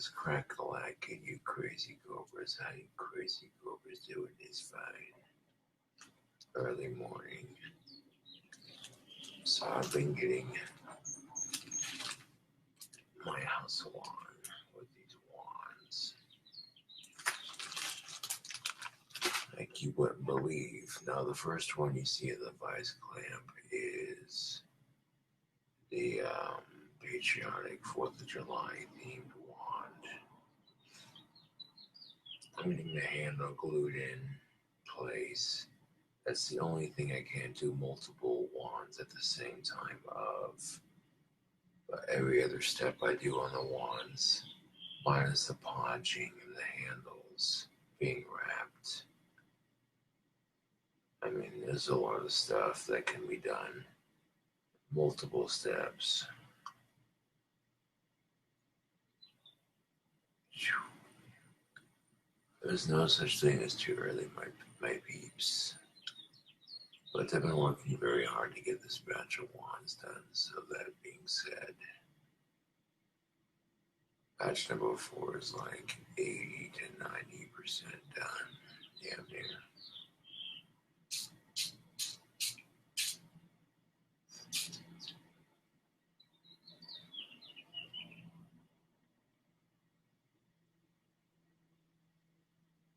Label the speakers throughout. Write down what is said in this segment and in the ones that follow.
Speaker 1: Just crack-a-lackin', you crazy cobras. How you crazy cobras doing is fine. Early morning. So I've been getting my house wand with these wands. Like you wouldn't believe. Now the first one you see in the vice clamp is the patriotic 4th of July themed wand. I'm getting the handle glued in place. That's the only thing I can't do multiple wands at the same time of. But every other step I do on the wands, minus the punching and the handles being wrapped. I mean, there's a lot of stuff that can be done. Multiple steps. There's no such thing as too early, my peeps. But I've been working very hard to get this batch of wands done. So that being said, batch number 4 is like 80 to 90% done. Damn near.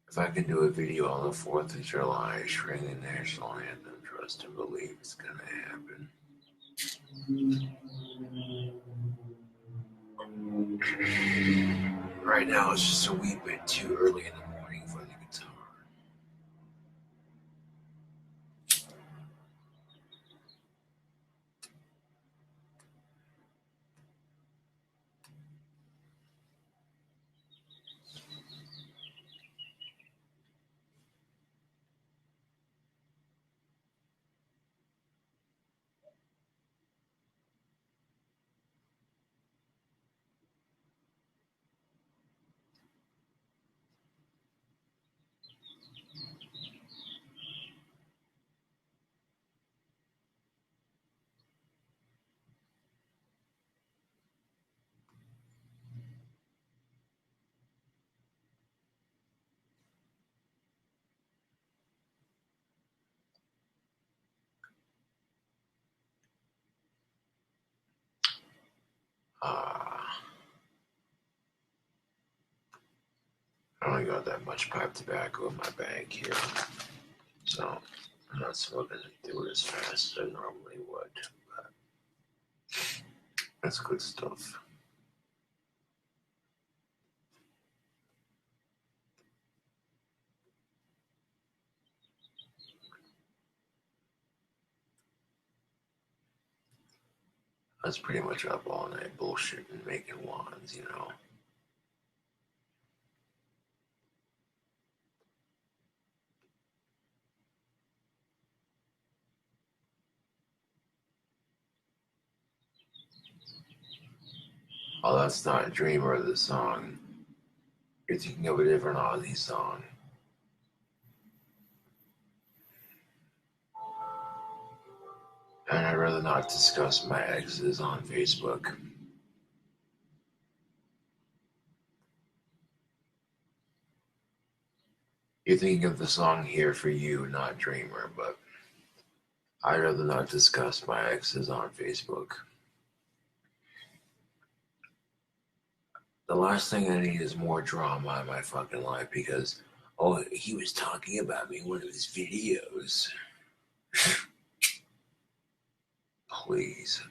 Speaker 1: If I can do a video on the 4th of July string the national anthem, trust and believe it's gonna happen. Right now it's just a wee bit too early in the morning for the guitar. I only got that much pipe tobacco in my bag here, so I'm not smoking through it as fast as I normally would, but that's good stuff. I was pretty much up all night bullshitting, making wands, you know. Oh, that's not Dreamer, the song. You're thinking of a different Aussie song. And I'd rather not discuss my exes on Facebook. You're thinking of the song Here For You, not Dreamer, but I'd rather not discuss my exes on Facebook. The last thing I need is more drama in my fucking life because, oh, he was talking about me in one of his videos. Please.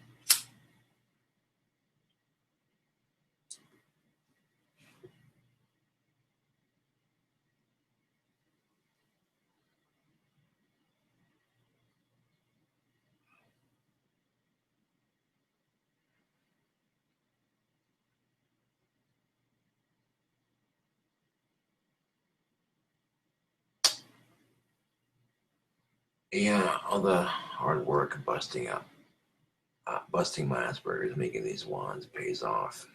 Speaker 1: Yeah, all the hard work busting my Asperger's, making these wands pays off.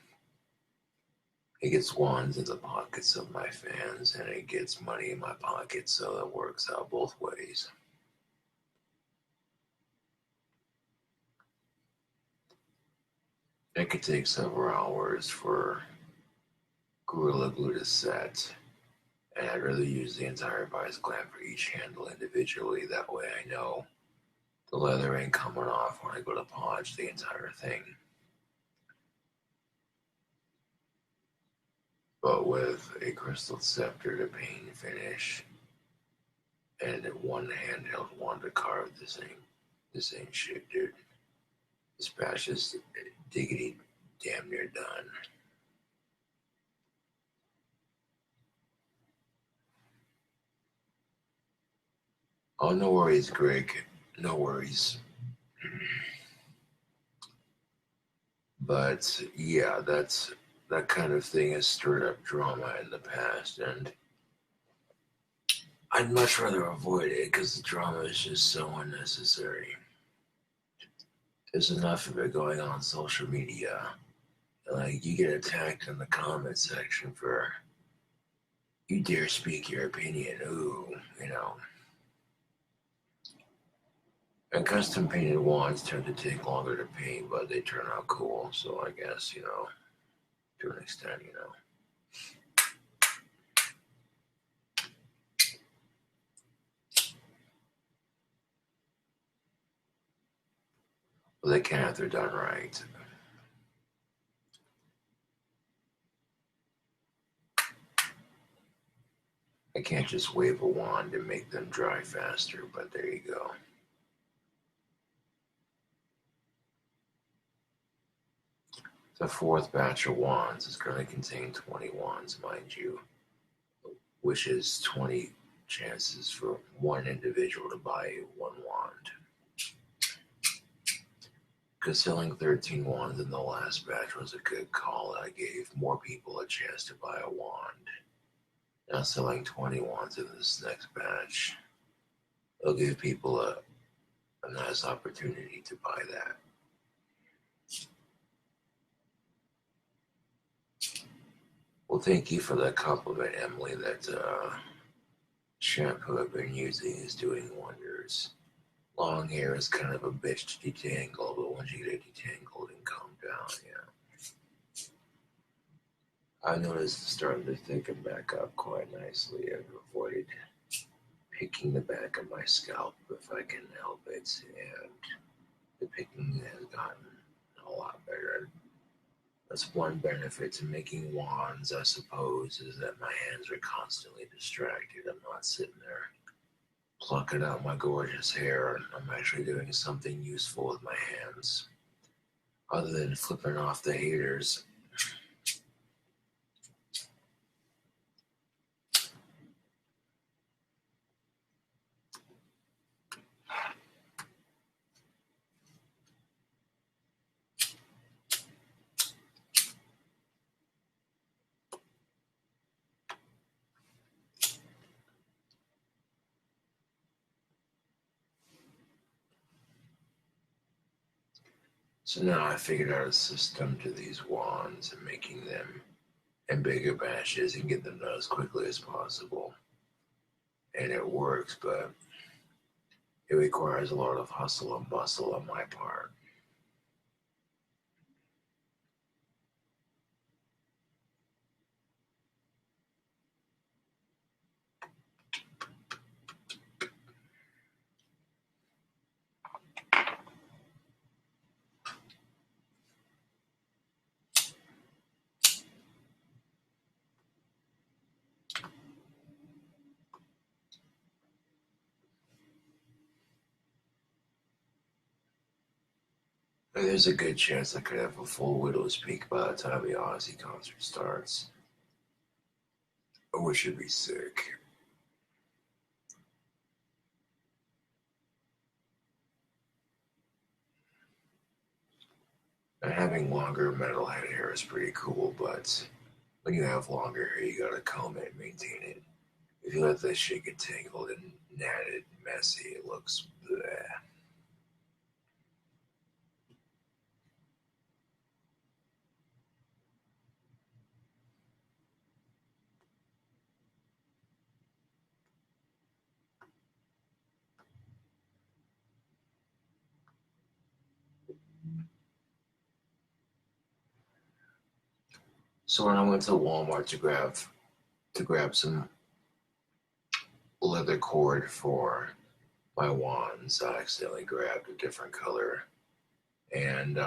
Speaker 1: It gets wands in the pockets of my fans, and it gets money in my pocket, so it works out both ways. It could take several hours for Gorilla Glue set, and I'd rather use the entire vice clamp for each handle individually. That way I know the leather ain't coming off when I go to polish the entire thing. But with a crystal scepter to paint and finish, and one handheld one to carve, this ain't shit, dude. This batch is diggity damn near done. Oh, no worries, Greg. No worries. But yeah, that kind of thing has stirred up drama in the past, and I'd much rather avoid it because the drama is just so unnecessary. There's enough of it going on social media. Like, you get attacked in the comment section for you dare speak your opinion. Ooh, you know. And custom painted wands tend to take longer to paint, but they turn out cool. So I guess, you know, to an extent, you know. But they can if they're done right. I can't just wave a wand and make them dry faster, but there you go. The fourth batch of wands is going to contain 20 wands, mind you, which is 20 chances for one individual to buy one wand. Because selling 13 wands in the last batch was a good call. I gave more people a chance to buy a wand. Now selling 20 wands in this next batch, it'll give people a nice opportunity to buy that. Well, thank you for that compliment, Emily. That shampoo I've been using is doing wonders. Long hair is kind of a bitch to detangle, but once you get it detangled and calm down, yeah. I noticed it's starting to thicken back up quite nicely. I've avoided picking the back of my scalp if I can help it, and the picking has gotten a lot better. That's one benefit to making wands, I suppose, is that my hands are constantly distracted. I'm not sitting there plucking out my gorgeous hair. I'm actually doing something useful with my hands, other than flipping off the haters. So now I figured out a system to these wands and making them in bigger batches and get them done as quickly as possible. And it works, but it requires a lot of hustle and bustle on my part. There's a good chance I could have a full Widow's Peak by the time the Ozzy concert starts. Which should be sick. And having longer metalhead hair is pretty cool, but when you have longer hair, you gotta comb it and maintain it. If you let that shit get tangled and matted, messy, it looks bleh. So when I went to Walmart to grab some leather cord for my wands, I accidentally grabbed a different color, and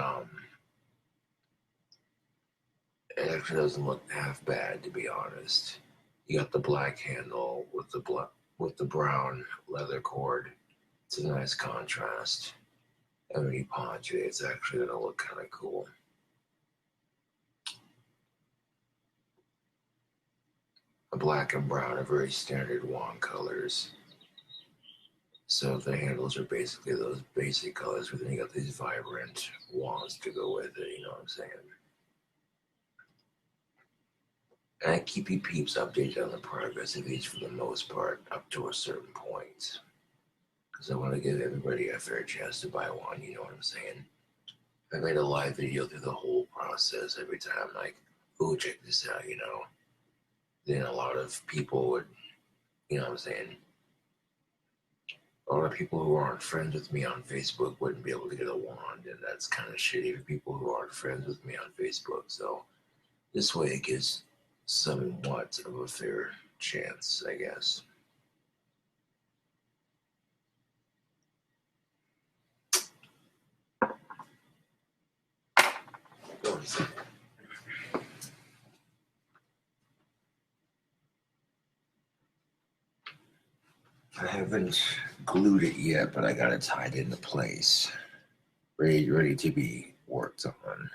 Speaker 1: it actually doesn't look half bad, to be honest. You got the black handle with the brown leather cord. It's a nice contrast, and when you punch it, it's actually gonna look kind of cool. The black and brown are very standard wand colors. So the handles are basically those basic colors, but then you got these vibrant wands to go with it, you know what I'm saying? And I keep you peeps updated on the progress of each for the most part, up to a certain point. Because I want to give everybody a fair chance to buy one, you know what I'm saying? I made a live video through the whole process every time, like, oh, check this out, you know? Then a lot of people would, you know what I'm saying? A lot of people who aren't friends with me on Facebook wouldn't be able to get a wand, and that's kind of shitty for people who aren't friends with me on Facebook. So this way it gives somewhat of a fair chance, I guess. One second. I haven't glued it yet, but I got it tied into place. Ready to be worked on.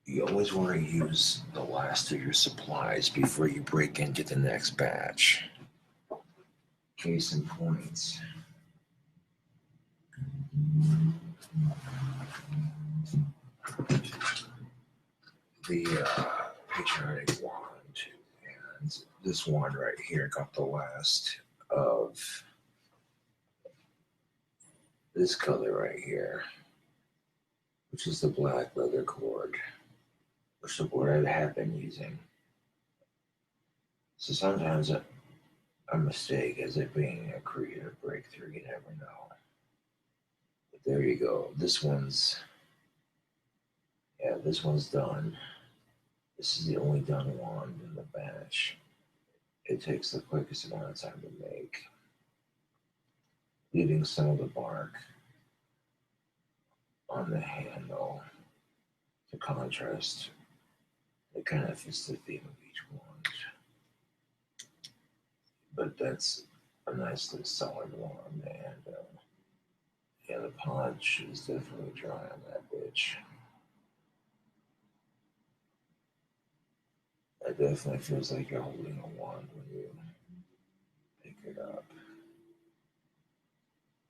Speaker 1: You always want to use the last of your supplies before you break into the next batch. Case in point. The patriotic wand, and this wand right here got the last of this color right here, which is the black leather cord, which the board I have been using. So sometimes a mistake ends up being a creative breakthrough, you never know. But there you go. This one's done. This is the only done wand in the batch. It takes the quickest amount of time to make, leaving some of the bark on the handle to contrast. It kind of fits the theme of each wand. But that's a nicely solid wand, and yeah, the punch is definitely dry on that bitch. It definitely feels like you're holding a wand when you pick it up.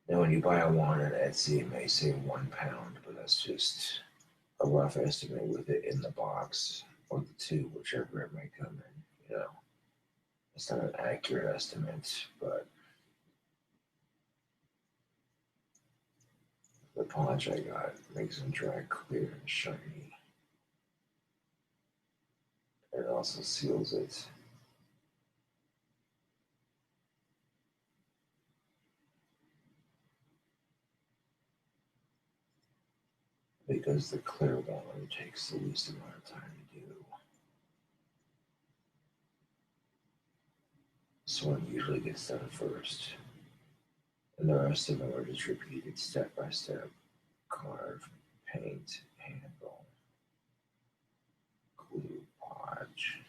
Speaker 1: Now, when you buy a wand on Etsy, it may say 1 pound, but that's just a rough estimate with it in the box, or the tube, whichever it may come in. You know, it's not an accurate estimate, but the polish I got makes them dry clear and shiny. It also seals it. Because the clear wand takes the least amount of time to do. This one usually gets done first, and the rest of them are just repeated step by step. Carve, paint, handle, glue, podge.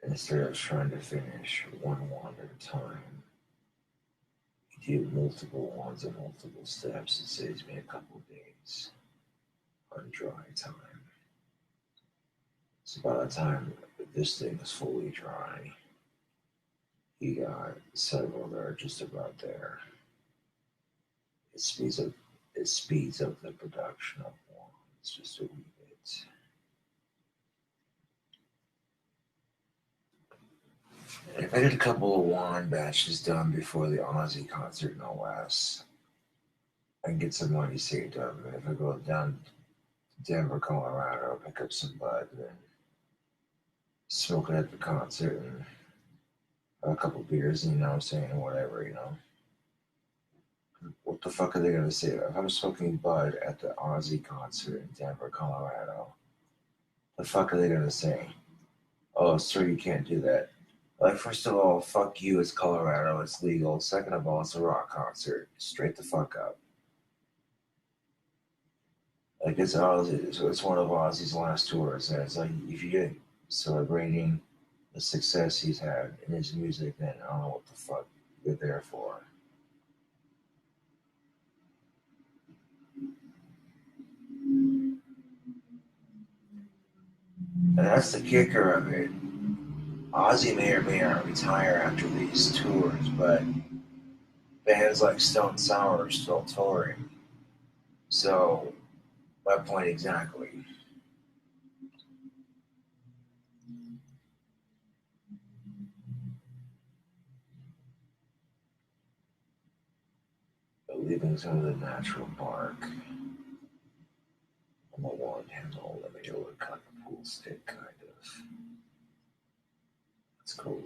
Speaker 1: Instead of trying to finish one wand at a time, you do multiple wands and multiple steps. It saves me a couple days on dry time. So by the time this thing is fully dry, you got several that are just about there. It speeds up the production of wands just a wee bit. And if I get a couple of wand batches done before the Aussie concert, no less, I can get some money saved up. And if I go down to Denver, Colorado, pick up some bud, and then smoke it at the concert, and a couple beers, you know what I'm saying, whatever, you know. What the fuck are they gonna say? If I'm smoking bud at the Ozzy concert in Denver, Colorado, the fuck are they gonna say? Oh, sir, you can't do that. Like, first of all, fuck you, it's Colorado, it's legal. Second of all, it's a rock concert. Straight the fuck up. Like, it's Ozzy, so it's one of Ozzy's last tours, and it's like, if you're celebrating the success he's had in his music, then I don't know what the fuck you're there for. And that's the kicker of it. Ozzy may or may not retire after these tours, but bands like Stone Sour are still touring. So, my point exactly. Leaving some of the natural bark on the wand handle, let me look like a pool stick, kind of. It's cool.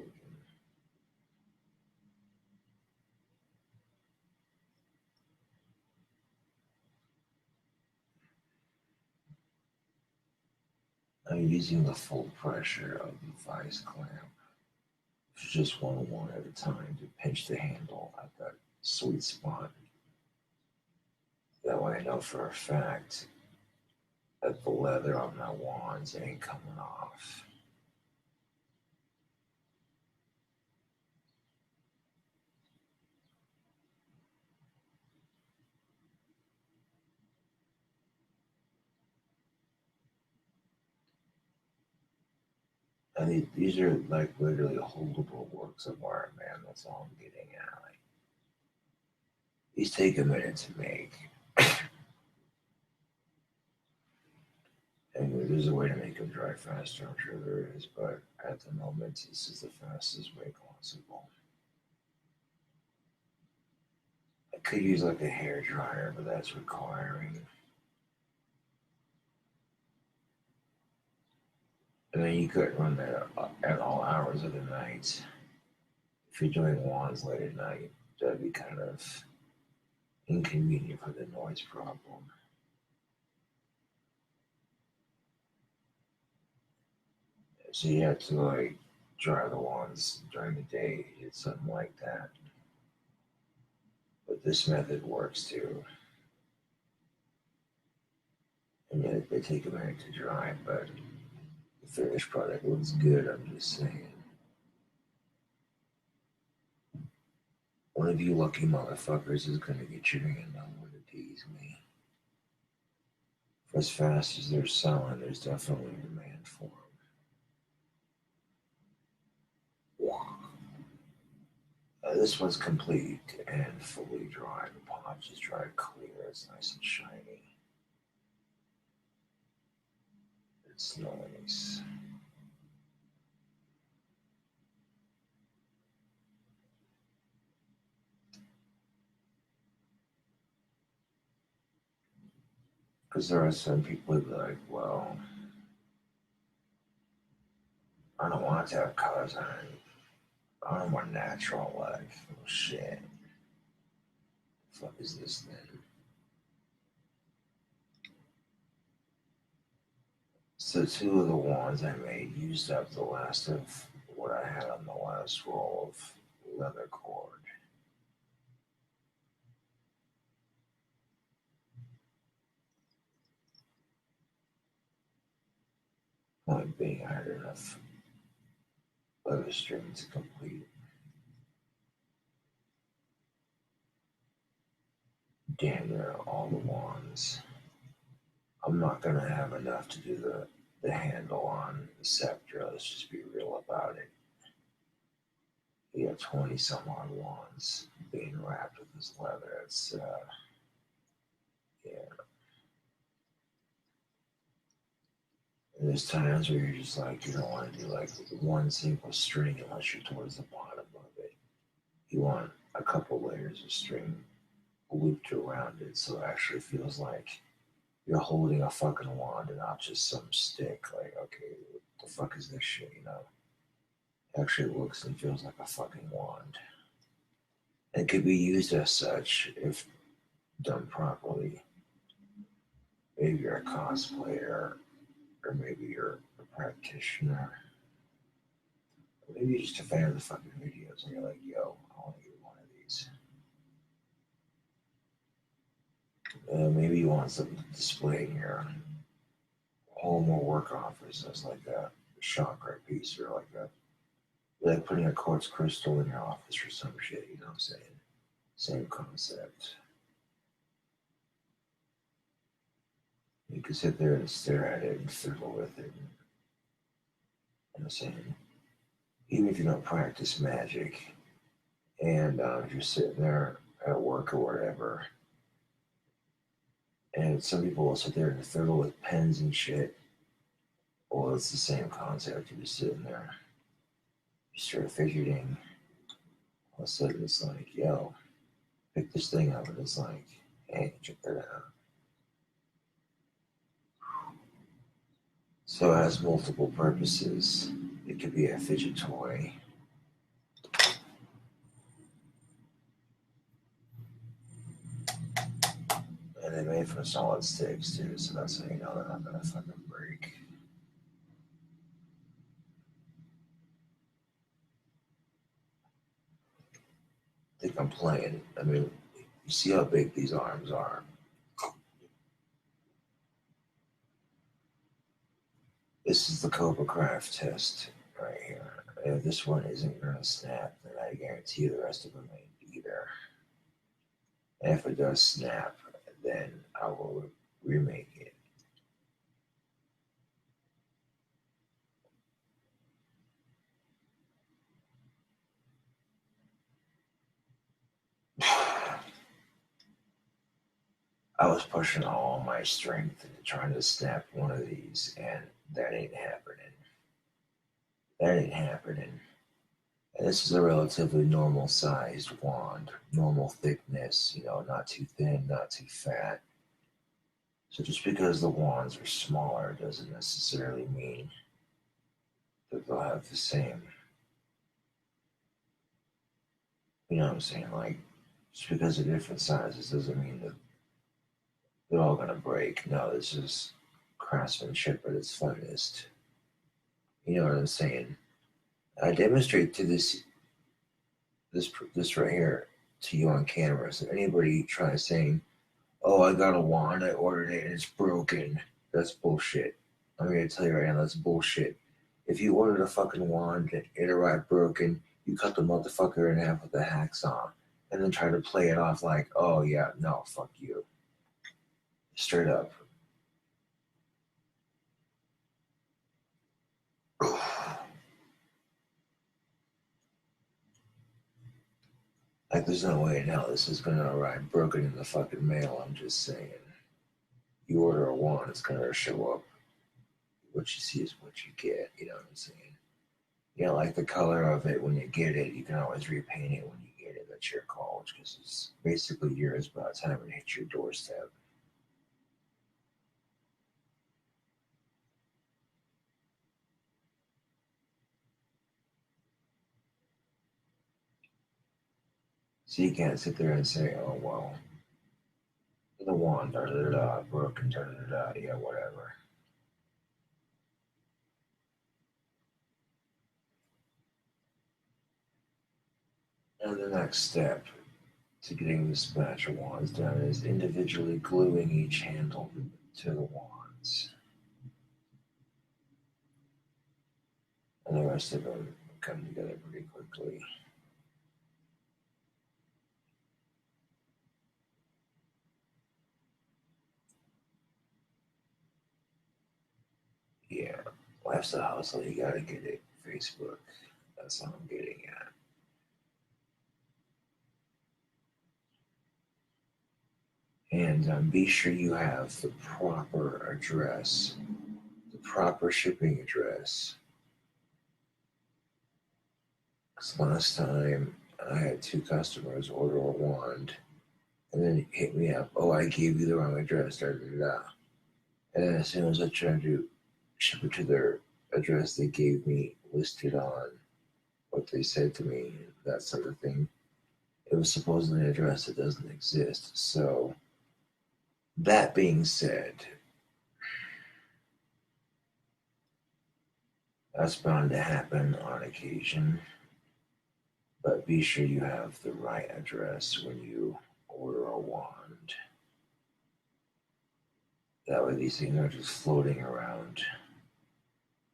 Speaker 1: I'm using the full pressure of the vice clamp. Just one at a time to pinch the handle at that sweet spot. That way I know for a fact that the leather on my wands ain't coming off. And these are like literally holdable works of art, man. That's all I'm getting at. Like, these take a minute to make. And there's a way to make them dry faster, I'm sure there is, but at the moment, this is the fastest way possible. I could use like a hair dryer, but that's requiring. And then you could run that at all hours of the night. If you're doing wands late at night, that'd be kind of inconvenient for the noise problem. So you have to like dry the wands during the day, it's something like that. But this method works too. And yet they take a minute to dry, but the finished product looks good, I'm just saying. One of you lucky motherfuckers is gonna get your hand on one of these, me. For as fast as they're selling, there's definitely demand for them. This one's complete and fully dry. The polish is dry clear. It's nice and shiny. It's nice. Because there are some people who be like, well, I don't want to have colors on it. I want a more natural life. Oh shit. The fuck is this then? So two of the wands I made used up the last of what I had on the last roll of leather cord. Point being, I had enough leather string to complete. Damn near all the wands. I'm not gonna have enough to do the handle on the scepter. Let's just be real about it. We have 20 some odd wands being wrapped with this leather. It's yeah. And there's times where you're just like you don't want to do like one single string unless you're towards the bottom of it. You want a couple layers of string looped around it so it actually feels like you're holding a fucking wand and not just some stick. Like, okay, what the fuck is this shit, you know? actually looks and feels like a fucking wand. And could be used as such if done properly. Maybe you're a cosplayer, or maybe you're a practitioner, or maybe you're just a fan of the fucking videos and you're like, yo, I want to get one of these. Maybe you want something to display in your home or work office as like a chakra piece or like putting a quartz crystal in your office or some shit, you know what I'm saying? Same concept. You can sit there and stare at it and fiddle with it. You know what I'm saying? Even if you don't practice magic and you're sitting there at work or whatever, and some people will sit there and fiddle with pens and shit. Well, it's the same concept. You're just sitting there, you start fidgeting. All of a sudden, it's like, yo, pick this thing up, and it's like, hey, check that out. So it has multiple purposes. It could be a fidget toy. And they're made from solid sticks too, so that's how you know they're not gonna fucking break. I think I'm playing. I mean, you see how big these arms are. This is the Cobra Craft test right here. If this one isn't gonna snap, then I guarantee you the rest of them ain't either. And if it does snap, then I will remake it. I was pushing all my strength into trying to snap one of these, and that ain't happening. That ain't happening. And this is a relatively normal sized wand, normal thickness, you know, not too thin, not too fat. So just because the wands are smaller doesn't necessarily mean that they'll have the same, you know what I'm saying? Like, just because they're different sizes doesn't mean that they're all gonna break. No, this is craftsmanship at its finest. You know what I'm saying? I demonstrate to this right here to you on camera. So anybody tries saying, "Oh, I got a wand, I ordered it, and it's broken," that's bullshit. I'm gonna tell you right now, that's bullshit. If you ordered a fucking wand and it arrived broken, you cut the motherfucker in half with a hacksaw, and then try to play it off like, "Oh yeah, no, fuck you," straight up. Like, there's no way in hell this is gonna arrive broken in the fucking mail. I'm just saying. You order a wand, it's gonna show up. What you see is what you get. You know what I'm saying? You know, like the color of it when you get it, you can always repaint it when you get it. That's your call, because it's basically yours by the time it hits your doorstep. So you can't sit there and say, "Oh well, the wand, da da da, broken, da da da, yeah, whatever." And the next step to getting this batch of wands done is individually gluing each handle to the wands. And the rest of them come together pretty quickly. Yeah, lifestyle hustle, you gotta get it. Facebook, that's what I'm getting at. And be sure you have the proper address, the proper shipping address. Because last time I had two customers order a wand and then hit me up, "Oh, I gave you the wrong address, da da da." And then as soon as I tried to ship it to their address they gave me listed on what they said to me, that sort of thing. It was supposedly an address that doesn't exist. So, that being said, that's bound to happen on occasion. But be sure you have the right address when you order a wand. That way these things aren't just floating around,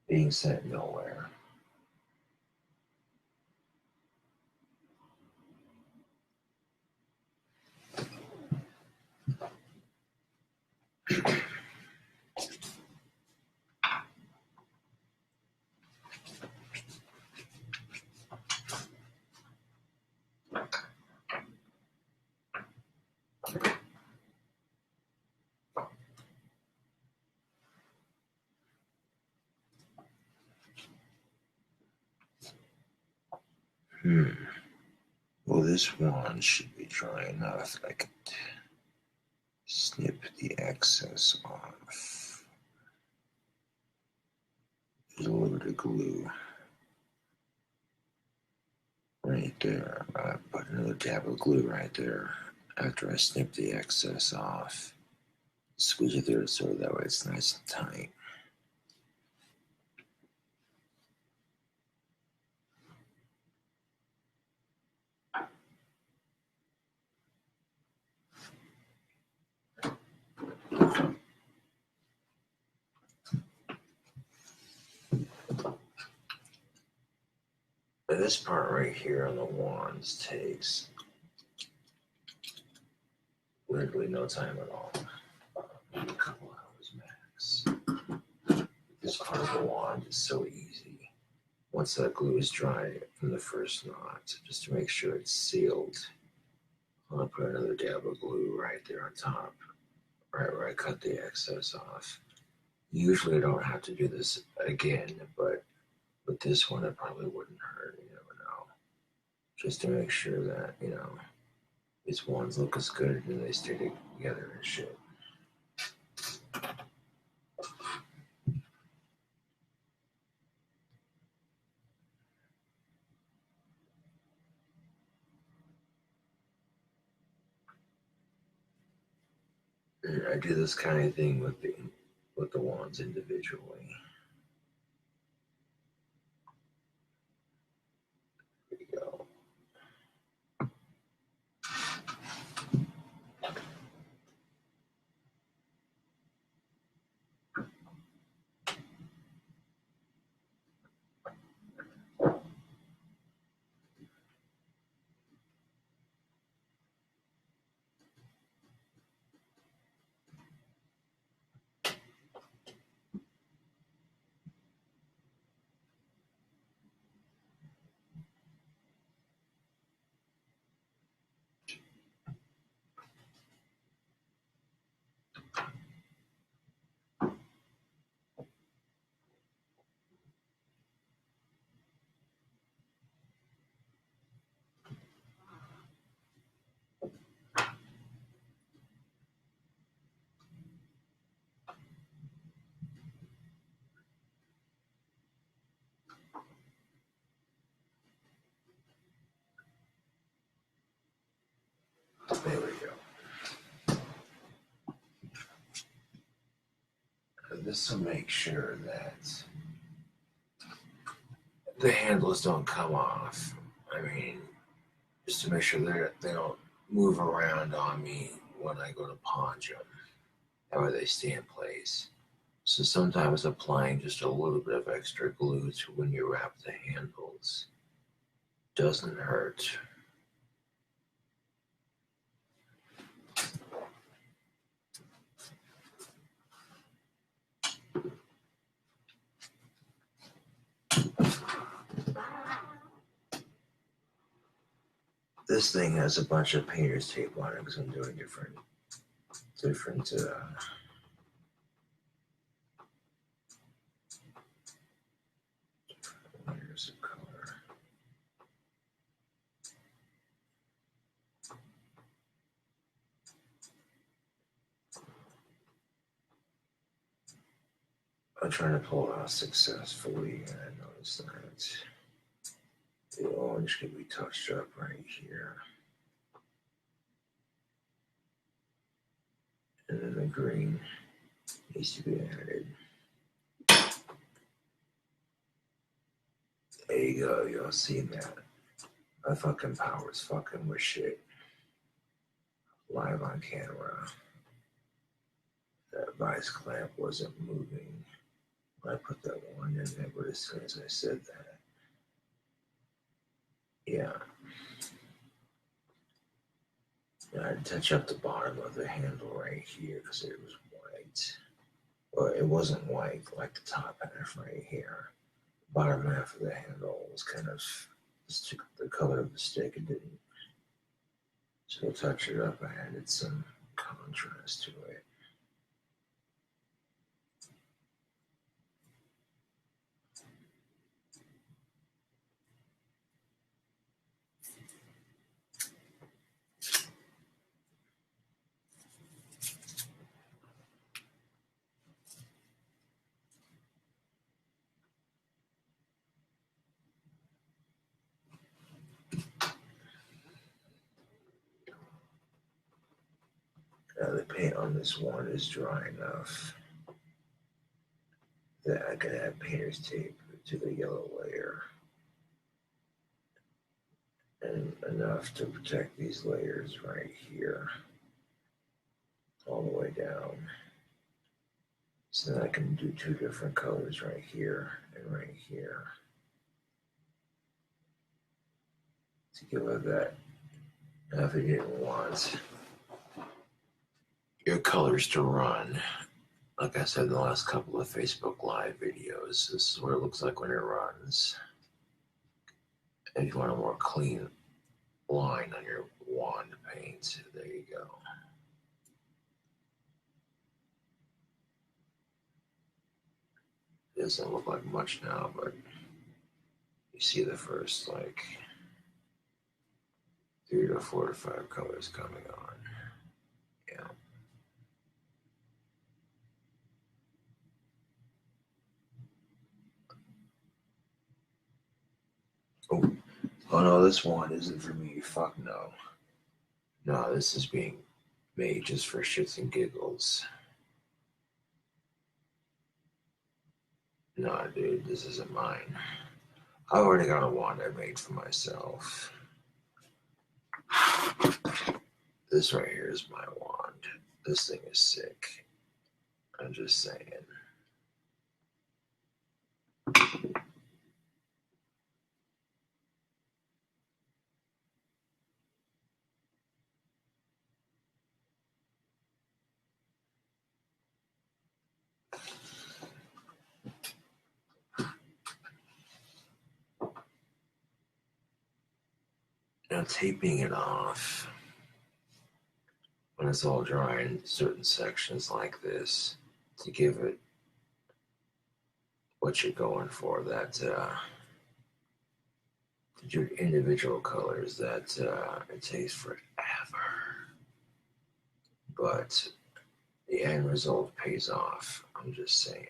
Speaker 1: being sent nowhere. Well, this wand should be dry enough that I could snip the excess off. There's a little bit of glue right there. I put another dab of glue right there after I snip the excess off. Squeeze it there so that way it's nice and tight. This part right here on the wands takes literally no time at all. Maybe a couple hours max. This part of the wand is so easy. Once that glue is dry from the first knot, just to make sure it's sealed, I'll put another dab of glue right there on top, right where I cut the excess off. Usually I don't have to do this again, but with this one it probably wouldn't hurt, you never know. Just to make sure that, these wands look as good and they stay together and shit. And I do this kind of thing with the wands individually. There we go. There we go. This will make sure that the handles don't come off. I mean, just to make sure they don't move around on me when I go to punch them. That way they stay in place. So sometimes applying just a little bit of extra glue to when you wrap the handles doesn't hurt. This thing has a bunch of painter's tape on it because I'm doing different layers of color. I'm trying to pull it out successfully, and I noticed that. The orange can be touched up right here. And then the green needs to be added. There you go, y'all see that? My fucking power's fucking with shit. Live on camera. That vice clamp wasn't moving when I put that one in there, but as soon as I said that, yeah. I had to touch up the bottom of the handle right here because it was white. Well, it wasn't white like the top half right here. The bottom half of the handle was kind of the color of the stick. It didn't. So to touch it up, I added some contrast to it. Now the paint on this one is dry enough that I can add painter's tape to the yellow layer. And enough to protect these layers right here all the way down. So then I can do two different colors right here and right here to give it that. Now if you didn't want your colors to run, like I said in the last couple of Facebook Live videos, this is what it looks like when it runs. If you want a more clean line on your wand paint, there you go. It doesn't look like much now, but you see the first like 3 to 4 to 5 colors coming on. Yeah. Oh no, this one isn't for me. Fuck no. No, this is being made just for shits and giggles. No, dude, this isn't mine. I already got a wand I made for myself. This right here is my wand. This thing is sick. I'm just saying. Now taping it off when it's all dry in certain sections like this to give it what you're going for, that to do individual colors, that it takes forever, but the end result pays off. I'm just saying.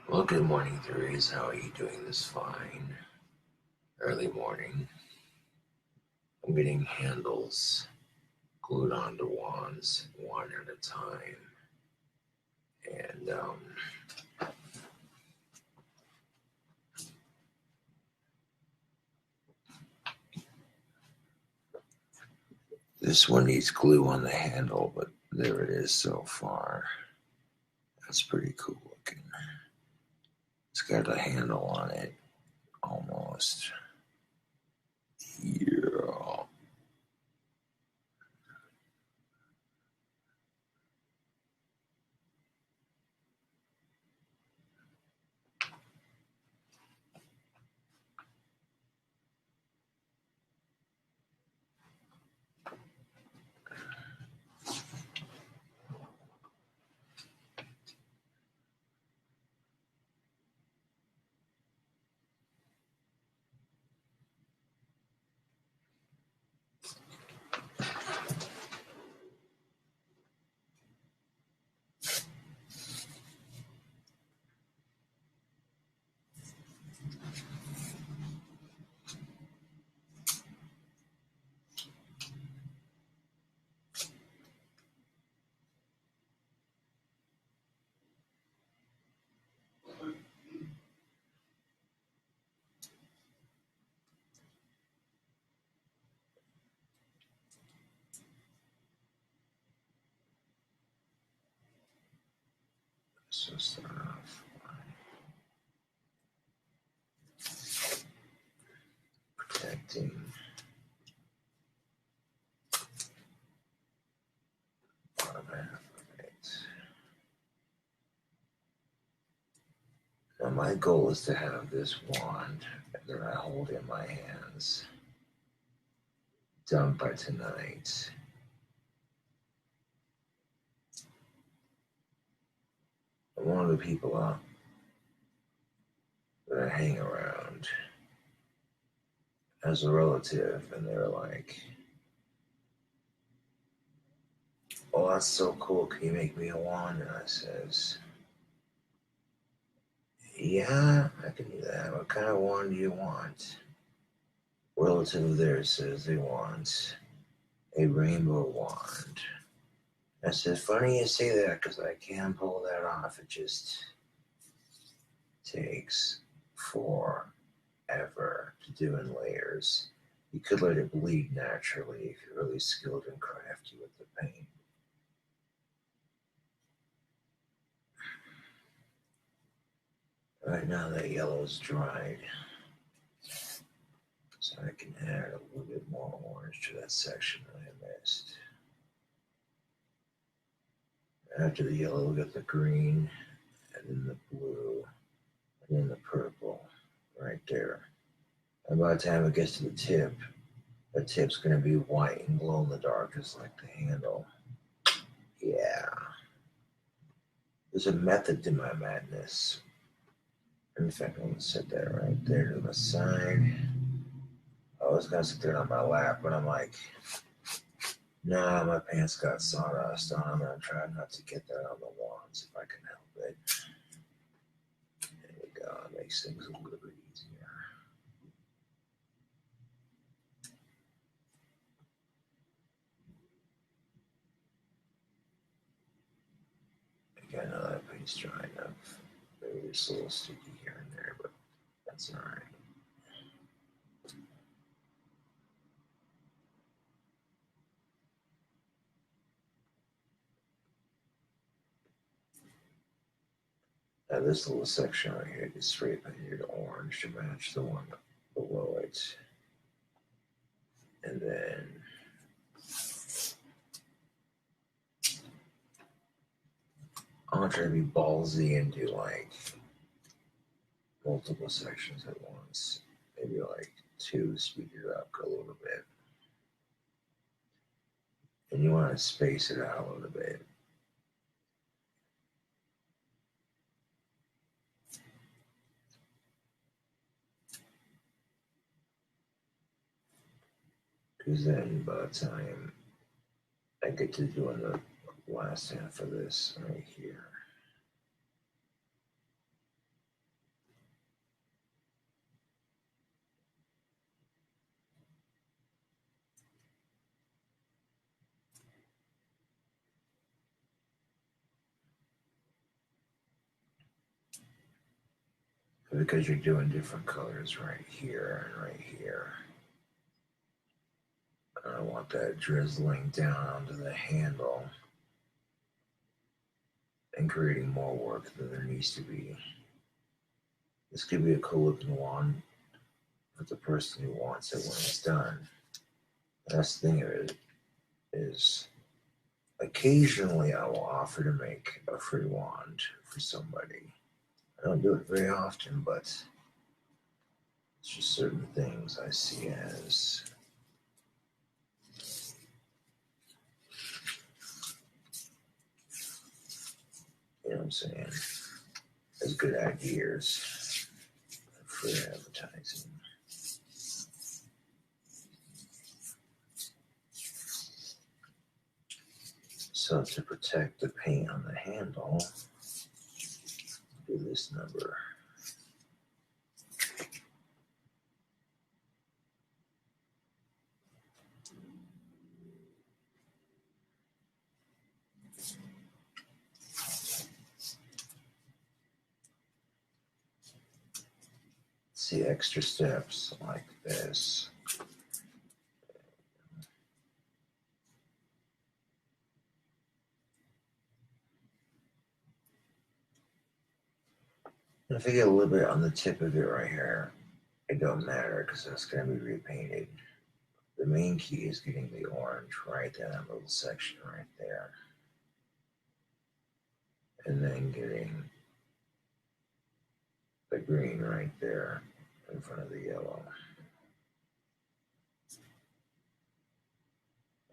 Speaker 1: Well, good morning, Therese. How are you doing this fine? Early morning. I'm getting handles glued onto wands one at a time. And this one needs glue on the handle, but there it is so far. That's pretty cool looking. It's got a handle on it, almost. Yeah. So start off by protecting bottom half of it. Now my goal is to have this wand that I hold in my hands done by tonight. One of the people that I hang around has a relative, and they're like, "Oh, that's so cool. Can you make me a wand?" And I says, "Yeah, I can do that. What kind of wand do you want?" A relative of theirs says they want a rainbow wand. I said, "Funny you say that, because I can pull that off. It just takes forever to do in layers. You could let it bleed naturally if you're really skilled and crafty with the paint." Right now that yellow's dried, so I can add a little bit more orange to that section that I missed. After the yellow, we got the green, and then the blue, and then the purple, right there. And by the time it gets to the tip's going to be white and glow in the dark, just like the handle. Yeah. There's a method to my madness. In fact, I'm going to set that right there to the side. I was going to sit there on my lap, but I'm like, nah, my pants got sawdust on. I'm going to try not to get that on the wands if I can help it. There we go. It makes things a little bit easier. Okay, I know that paint's dry enough. Maybe it's a little sticky here and there, but that's all right. Now this little section right here gets spray painted orange to match the one below it. And then I'm gonna try to be ballsy and do like multiple sections at once. Maybe like 2, speed it up a little bit. And you want to space it out a little bit. Because then by the time I get to doing the last half of this right here, because you're doing different colors right here and right here, I want that drizzling down onto the handle and creating more work than there needs to be. This could be a cool looking wand for the person who wants it when it's done. The best thing of it is occasionally I will offer to make a free wand for somebody. I don't do it very often, but it's just certain things I see as you know what I'm saying, as good ideas for advertising. So to protect the paint on the handle, do this number. See extra steps like this. And if I get a little bit on the tip of it right here, it don't matter because that's going to be repainted. The main key is getting the orange right in that little section right there. And then getting the green right there in front of the yellow.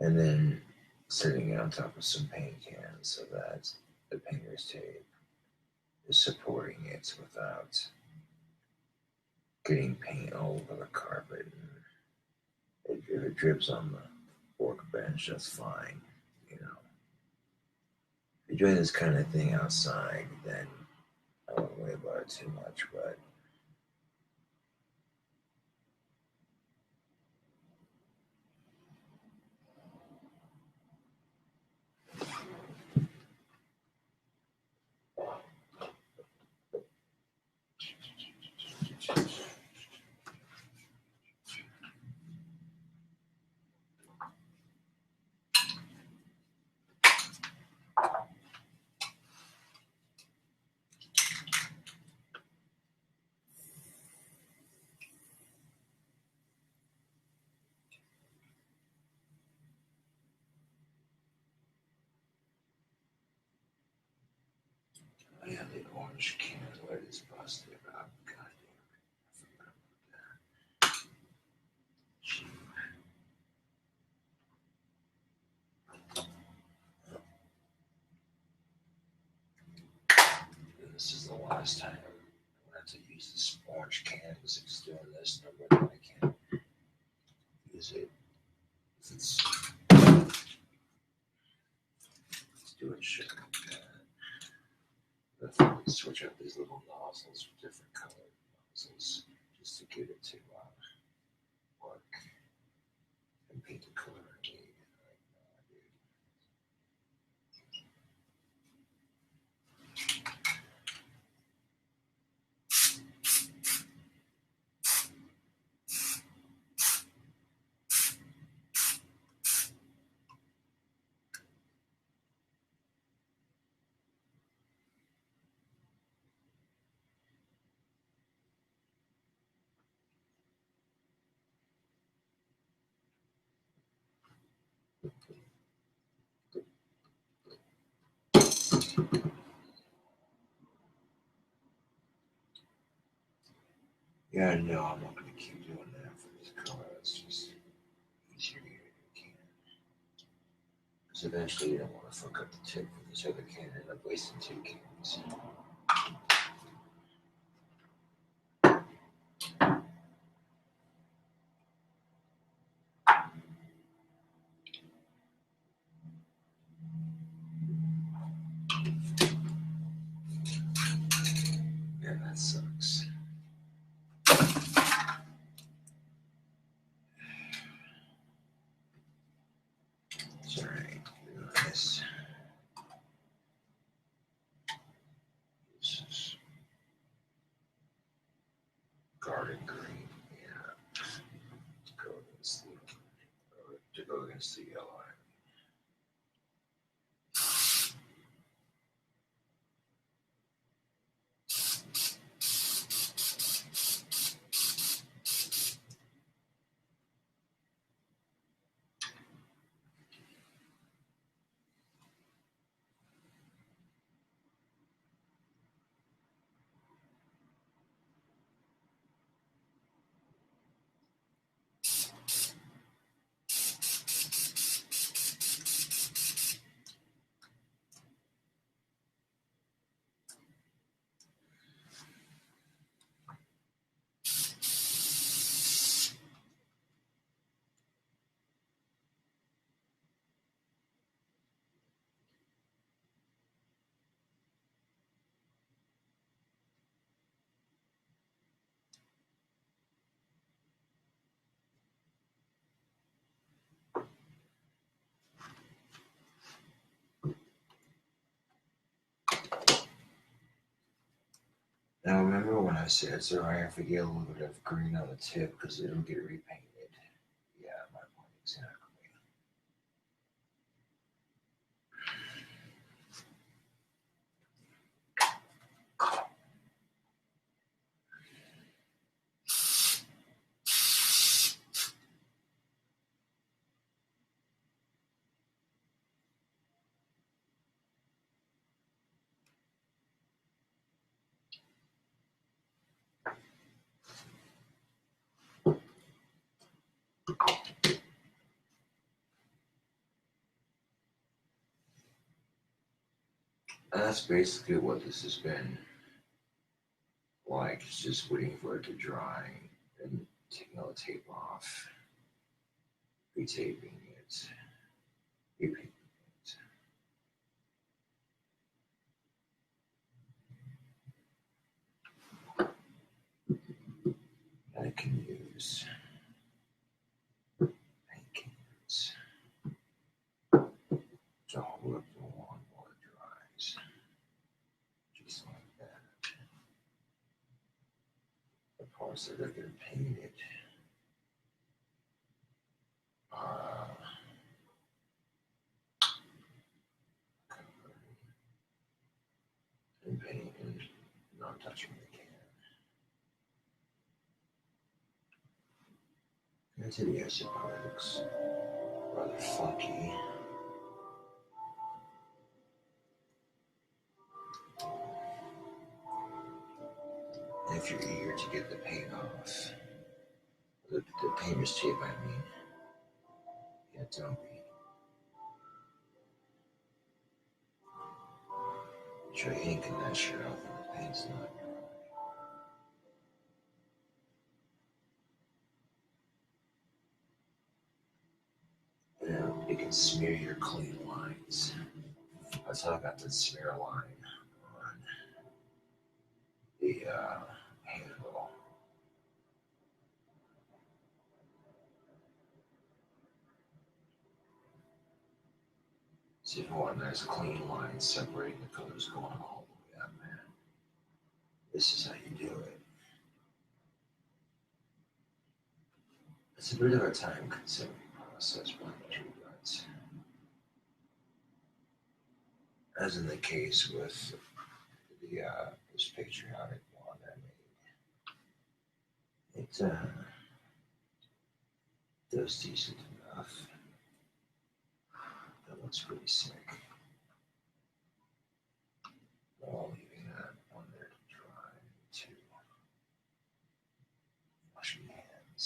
Speaker 1: And then sitting on top of some paint cans so that the painter's tape is supporting it without getting paint all over the carpet. And if it drips on the workbench, that's fine, you know. If you're doing this kind of thing outside, then I wouldn't worry about it too much, but I have the orange can where it is busted up. God damn it. I forgot about that. Gee. And this is the last time I'm going to have to use this orange can because it's doing this. No way I can't use it. It's doing shit like that. I thought I'd switch out these little nozzles for different colored nozzles just to get it to work and paint the color I need. Yeah, no, I'm not going to keep doing that for this color. It's just easier to get it in a can. Because eventually you don't want to fuck up the tip for this other can and end up wasting 2 cans. Yeah, that sucks. It's alright. This is garden green. Yeah. To go against the yellow. Now remember when I said it's alright if I get a little bit of green on the tip because it'll get repainted. Yeah, my point exactly. that's basically what this has been like. It's just waiting for it to dry and taking all the tape off, retaping it, repainting it. I can use paint cans to hold up the wand while it dries, just like that. The parts that are going to paint it are covered in paint and not touching the can. And to the edge, it probably looks rather funky. And if you're eager to get the paint off, the painter's tape, I mean, yeah, don't be. Try inking that shit off when the paint's not dry. You can smear your clean lines. That's how I got the smear line on the handle. So if you want a nice clean line separating the colors going all the way up, man, this is how you do it. It's a bit of a time-consuming process, but as in the case with the this patriotic one I made, it does decent enough. That looks pretty sick. While leaving that on there to dry to wash my hands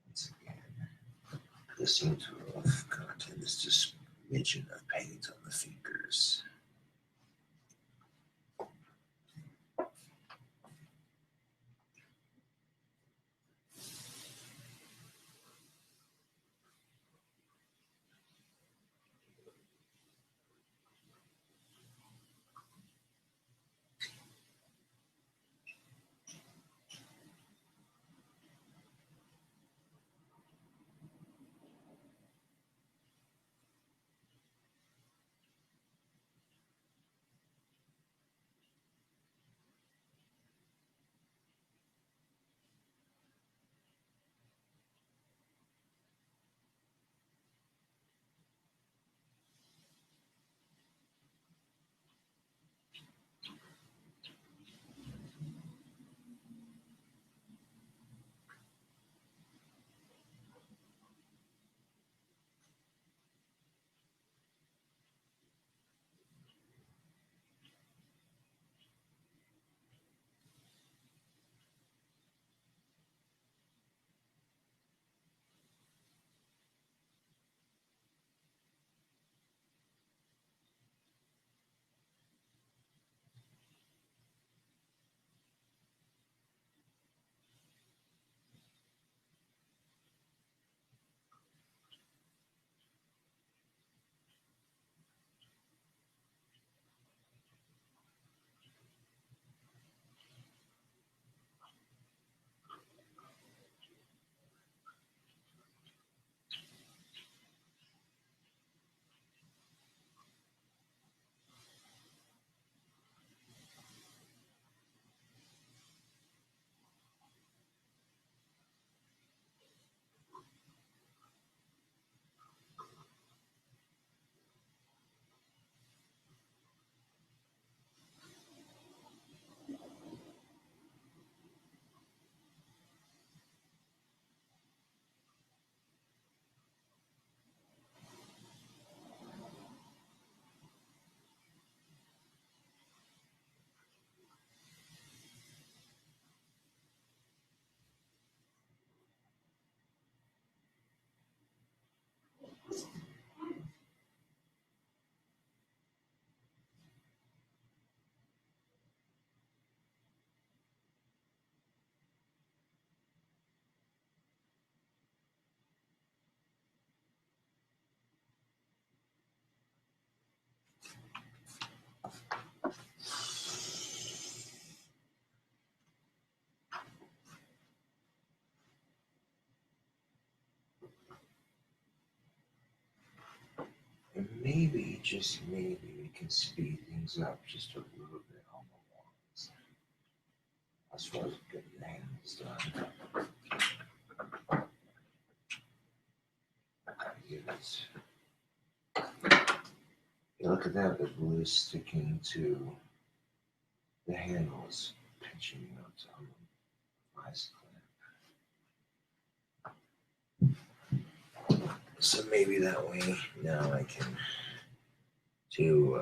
Speaker 1: once again. The seam to of content is just smidgen of paint on the fingers. maybe, just maybe, we can speed things up just a little bit on the wands. As far as getting the handles done. You look at that, the glue is sticking to the handles, pinching up on the vice clip. So maybe that way now I can do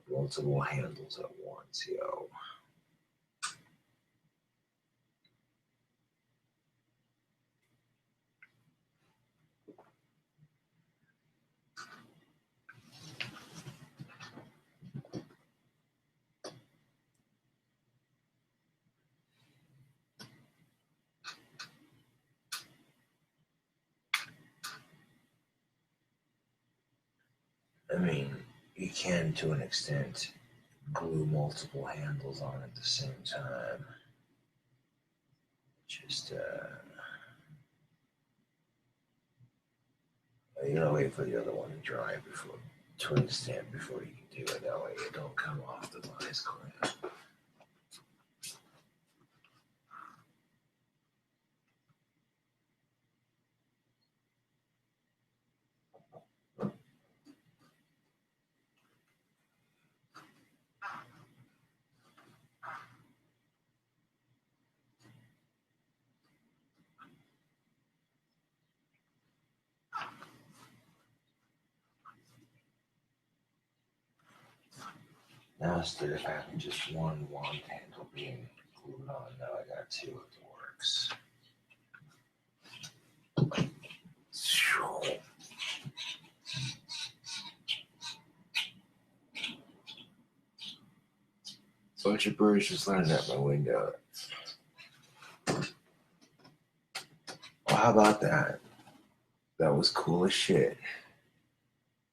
Speaker 1: multiple handles at once, yo. I mean, you can, to an extent, glue multiple handles on at the same time. Just, you gotta wait for the other one to dry before, to an extent, before you can do it. That way it don't come off the vice clamp. Now instead of having just one wand handle being glued on, now I got two of the works. Bunch of birds just landing at my window. Well, how about that? That was cool as shit.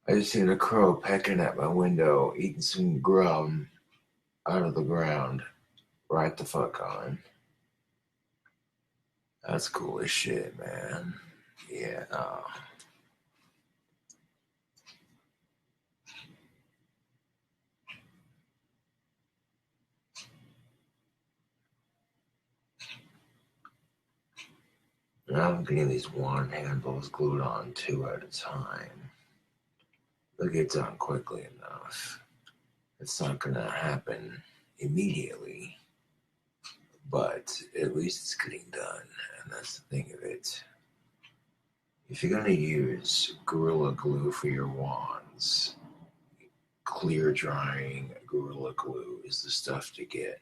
Speaker 1: I just seen a crow pecking at my window, eating some grub out of the ground. Right the fuck on. That's cool as shit, man. Yeah. Now I'm getting these wand handles glued on 2 at a time. They'll get done quickly enough. It's not gonna happen immediately, but at least it's getting done, and that's the thing of it. If you're gonna use Gorilla Glue for your wands, clear drying Gorilla Glue is the stuff to get.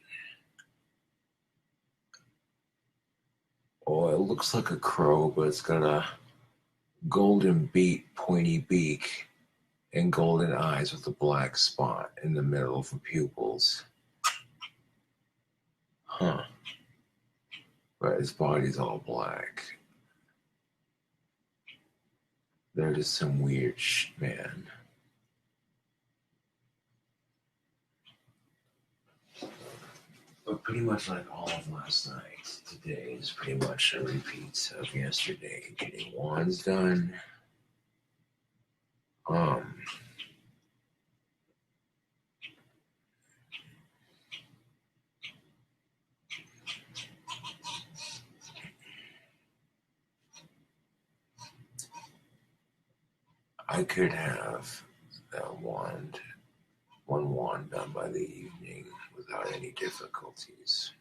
Speaker 1: Oh, it looks like a crow, but it's got a golden pointy beak, and golden eyes with a black spot in the middle of the pupils. Huh. But his body's all black. They're just some weird shit, man. But pretty much like all of last night, today is pretty much a repeat of yesterday. Getting wands done. I could have that one wand done by the evening without any difficulties.